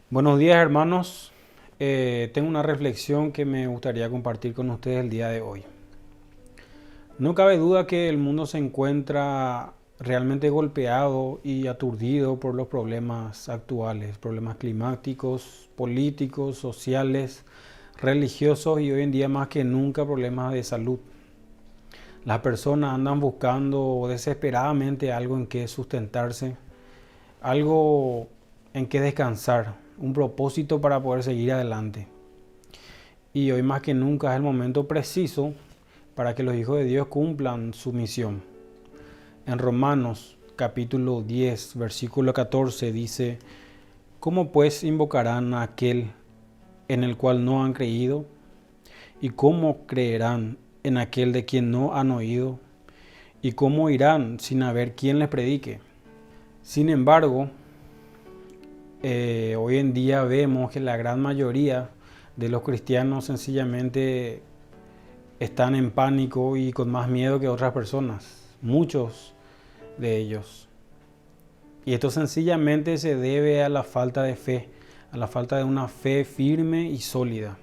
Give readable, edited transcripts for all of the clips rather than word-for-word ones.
Buenos días, hermanos. Tengo una reflexión que me gustaría compartir con ustedes el día de hoy. No cabe duda que el mundo se encuentra realmente golpeado y aturdido por los problemas actuales, problemas climáticos, políticos, sociales, religiosos y hoy en día más que nunca problemas de salud. Las personas andan buscando desesperadamente algo en que sustentarse, algo en que descansar, un propósito para poder seguir adelante. Y hoy más que nunca es el momento preciso para que los hijos de Dios cumplan su misión. En Romanos capítulo 10, versículo 14 dice: ¿Cómo pues invocarán a aquel en el cual no han creído? ¿Y cómo creerán en aquel de quien no han oído? ¿Y cómo irán sin haber quien les predique? Sin embargo, hoy en día vemos que la gran mayoría de los cristianos sencillamente están en pánico y con más miedo que otras personas, muchos de ellos. Y esto sencillamente se debe a la falta de fe, a la falta de una fe firme y sólida.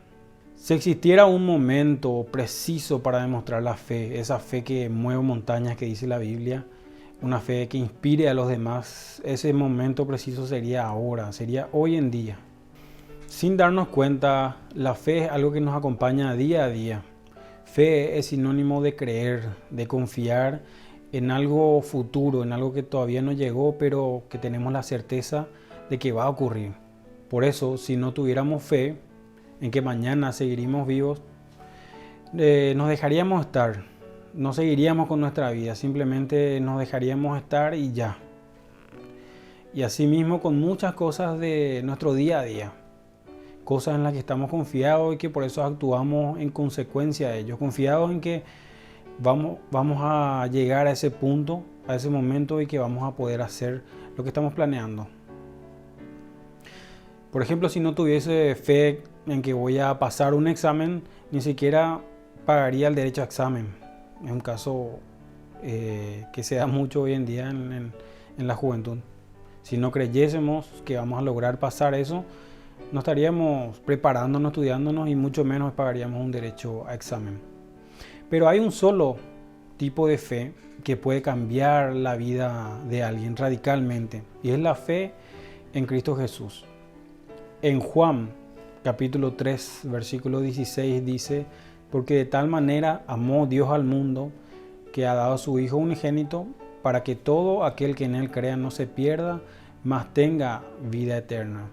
Si existiera un momento preciso para demostrar la fe, esa fe que mueve montañas que dice la Biblia, una fe que inspire a los demás, ese momento preciso sería ahora, sería hoy en día. Sin darnos cuenta, la fe es algo que nos acompaña día a día. Fe es sinónimo de creer, de confiar en algo futuro, en algo que todavía no llegó, pero que tenemos la certeza de que va a ocurrir. Por eso, si no tuviéramos fe en que mañana seguiríamos vivos, nos dejaríamos estar, no seguiríamos con nuestra vida, simplemente nos dejaríamos estar y ya. Y asimismo con muchas cosas de nuestro día a día, cosas en las que estamos confiados y que por eso actuamos en consecuencia de ello, confiados en que vamos a llegar a ese punto, a ese momento y que vamos a poder hacer lo que estamos planeando. Por ejemplo, si no tuviese fe en que voy a pasar un examen, ni siquiera pagaría el derecho a examen. Es un caso que se da mucho hoy en día en la juventud. Si no creyésemos que vamos a lograr pasar eso, no estaríamos preparándonos, estudiándonos y mucho menos pagaríamos un derecho a examen. Pero hay un solo tipo de fe que puede cambiar la vida de alguien radicalmente y es la fe en Cristo Jesús. En Juan capítulo 3 versículo 16 dice: porque de tal manera amó Dios al mundo que ha dado a su Hijo unigénito para que todo aquel que en él crea no se pierda, mas tenga vida eterna.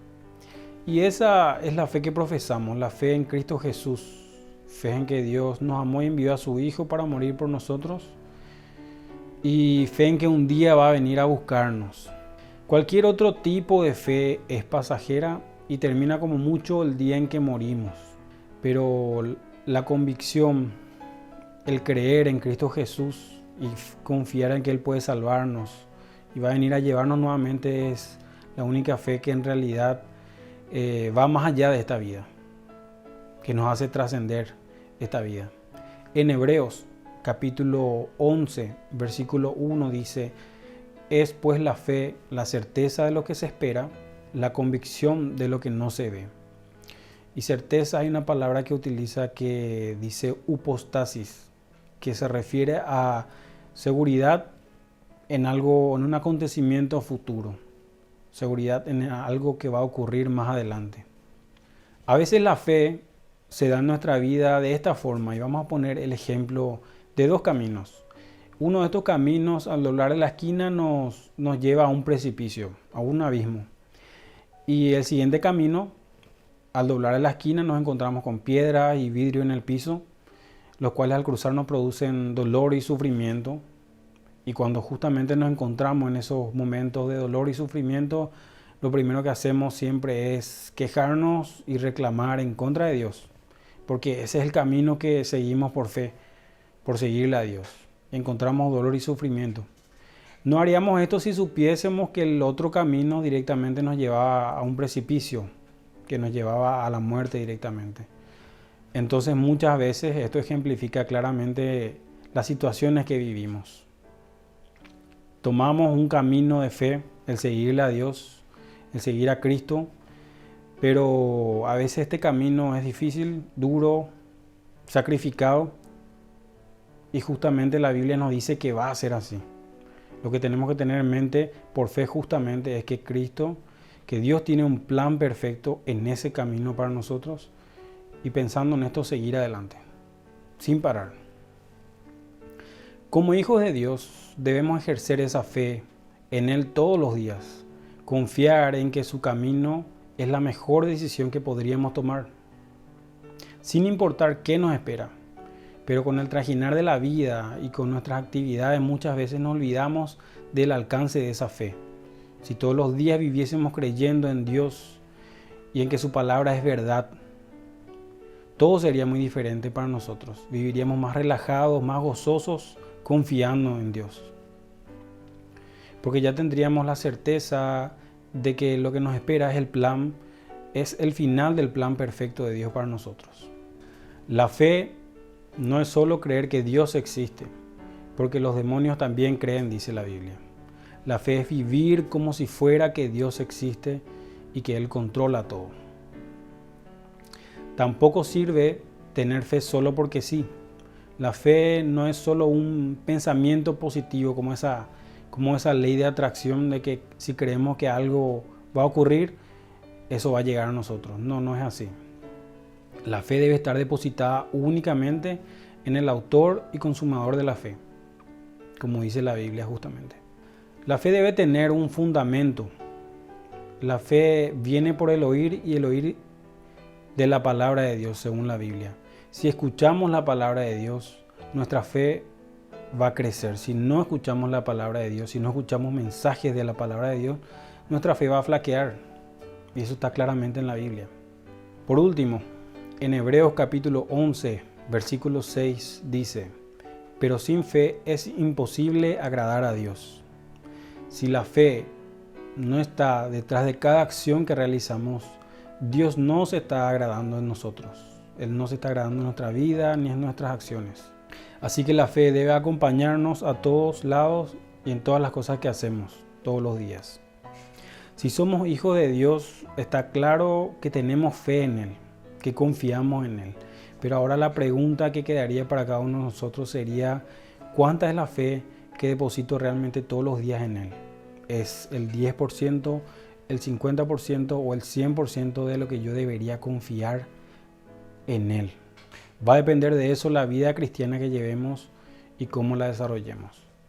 Y esa es la fe que profesamos, la fe en Cristo Jesús, fe en que Dios nos amó y envió a su Hijo para morir por nosotros, y fe en que un día va a venir a buscarnos. Cualquier otro tipo de fe es pasajera y termina como mucho el día en que morimos, pero la convicción, el creer en Cristo Jesús y confiar en que Él puede salvarnos y va a venir a llevarnos nuevamente es la única fe que en realidad va más allá de esta vida, que nos hace trascender esta vida. En Hebreos capítulo 11, versículo 1 dice: es pues la fe la certeza de lo que se espera, la convicción de lo que no se ve. Y certeza, hay una palabra que utiliza que dice hypostasis, que se refiere a seguridad en algo, en un acontecimiento futuro, seguridad en algo que va a ocurrir más adelante. A veces la fe se da en nuestra vida de esta forma y vamos a poner el ejemplo de dos caminos. Uno de estos caminos al doblar de la esquina nos lleva a un precipicio, a un abismo. Y el siguiente camino, al doblar de la esquina, nos encontramos con piedra y vidrio en el piso, los cuales al cruzar nos producen dolor y sufrimiento. Y cuando justamente nos encontramos en esos momentos de dolor y sufrimiento, lo primero que hacemos siempre es quejarnos y reclamar en contra de Dios, porque ese es el camino que seguimos por fe, por seguirle a Dios. Encontramos dolor y sufrimiento. No haríamos esto si supiésemos que el otro camino directamente nos llevaba a un precipicio, que nos llevaba a la muerte directamente. Entonces muchas veces esto ejemplifica claramente las situaciones que vivimos. Tomamos un camino de fe, el seguirle a Dios, el seguir a Cristo, Pero a veces este camino es difícil, duro, sacrificado, y justamente la Biblia nos dice que va a ser así. Lo que tenemos que tener en mente por fe justamente es que Cristo, que Dios tiene un plan perfecto en ese camino para nosotros, y pensando en esto seguir adelante, sin parar. Como hijos de Dios debemos ejercer esa fe en Él todos los días, confiar en que su camino es la mejor decisión que podríamos tomar, sin importar qué nos espera. Pero con el trajinar de la vida y con nuestras actividades muchas veces nos olvidamos del alcance de esa fe. Si todos los días viviésemos creyendo en Dios y en que su palabra es verdad, todo sería muy diferente para nosotros. Viviríamos más relajados, más gozosos, confiando en Dios. Porque ya tendríamos la certeza de que lo que nos espera es el final del plan perfecto de Dios para nosotros. La fe no es solo creer que Dios existe, porque los demonios también creen, dice la Biblia. La fe es vivir como si fuera que Dios existe y que Él controla todo. Tampoco sirve tener fe solo porque sí. La fe no es solo un pensamiento positivo como esa ley de atracción de que si creemos que algo va a ocurrir, eso va a llegar a nosotros. No, no es así. La fe debe estar depositada únicamente en el autor y consumador de la fe, como dice la Biblia justamente. La fe debe tener un fundamento. La fe viene por el oír y el oír de la palabra de Dios, según la Biblia. Si escuchamos la palabra de Dios, nuestra fe va a crecer. Si no escuchamos la palabra de Dios, si no escuchamos mensajes de la palabra de Dios, nuestra fe va a flaquear. Y eso está claramente en la Biblia. Por último, en Hebreos capítulo 11, versículo 6 dice: pero sin fe es imposible agradar a Dios. Si la fe no está detrás de cada acción que realizamos, Dios no se está agradando en nosotros. Él no se está agradando en nuestra vida ni en nuestras acciones. Así que la fe debe acompañarnos a todos lados y en todas las cosas que hacemos todos los días. Si somos hijos de Dios, está claro que tenemos fe en Él, que confiamos en Él. Pero ahora la pregunta que quedaría para cada uno de nosotros sería: ¿cuánta es la fe que deposito realmente todos los días en Él? ¿Es el 10%, el 50% o el 100% de lo que yo debería confiar en Él? Va a depender de eso la vida cristiana que llevemos y cómo la desarrollemos.